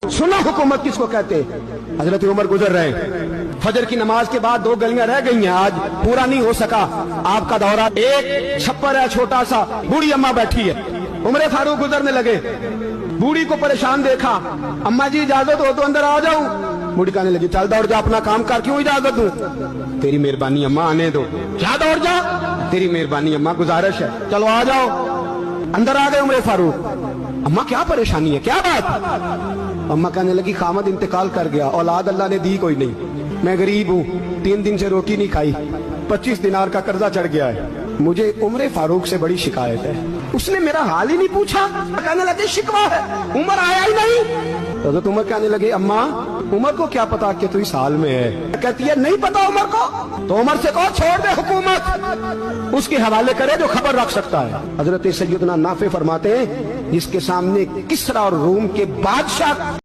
सुना हुकूमत किसको कहते? हजरत उमर गुजर रहे, फजर की नमाज के बाद 2 गलियां रह गई हैं, आज पूरा नहीं हो सका आपका दौरा। एक छप्पर है छोटा सा, बूढ़ी अम्मा बैठी है, उमर फारूक गुजरने लगे, बूढ़ी को परेशान देखा, अम्मा जी इजाजत हो तो अंदर आ जाऊं। बूढ़ी कहने लगी चल दौड़ जा, अपना काम कर, क्यों इजाजत दूं? तेरी मेहरबानी अम्मा, आने दो। क्या दौड़ जा? तेरी मेहरबानी अम्मा, गुजारिश है, चलो आ जाओ। अंदर आ गए उमर फारूक। अम्मा क्या परेशानी है, क्या बात? अम्मा कहने लगी खामद इंतकाल कर गया, औलाद अल्लाह ने दी कोई नहीं, मैं गरीब हूँ, 3 दिन से रोटी नहीं खाई, 25 दिनार का कर्जा चढ़ गया है, मुझे उमर फारूक से बड़ी शिकायत है। उसने मेरा हाल ही नहीं पूछा, कहने लगे शिकवा है, उमर आया ही नहीं। तो उमर कहने लगे अम्मा उमर को क्या पता कि तू इस हाल में है? कहती है नहीं पता उमर को, तो उमर से कहो छोड़ दे हुकूमत, उसके हवाले करे जो खबर रख सकता है। हजरत सैयदना नाफे फरमाते हैं जिसके सामने किसरा और रूम के बादशाह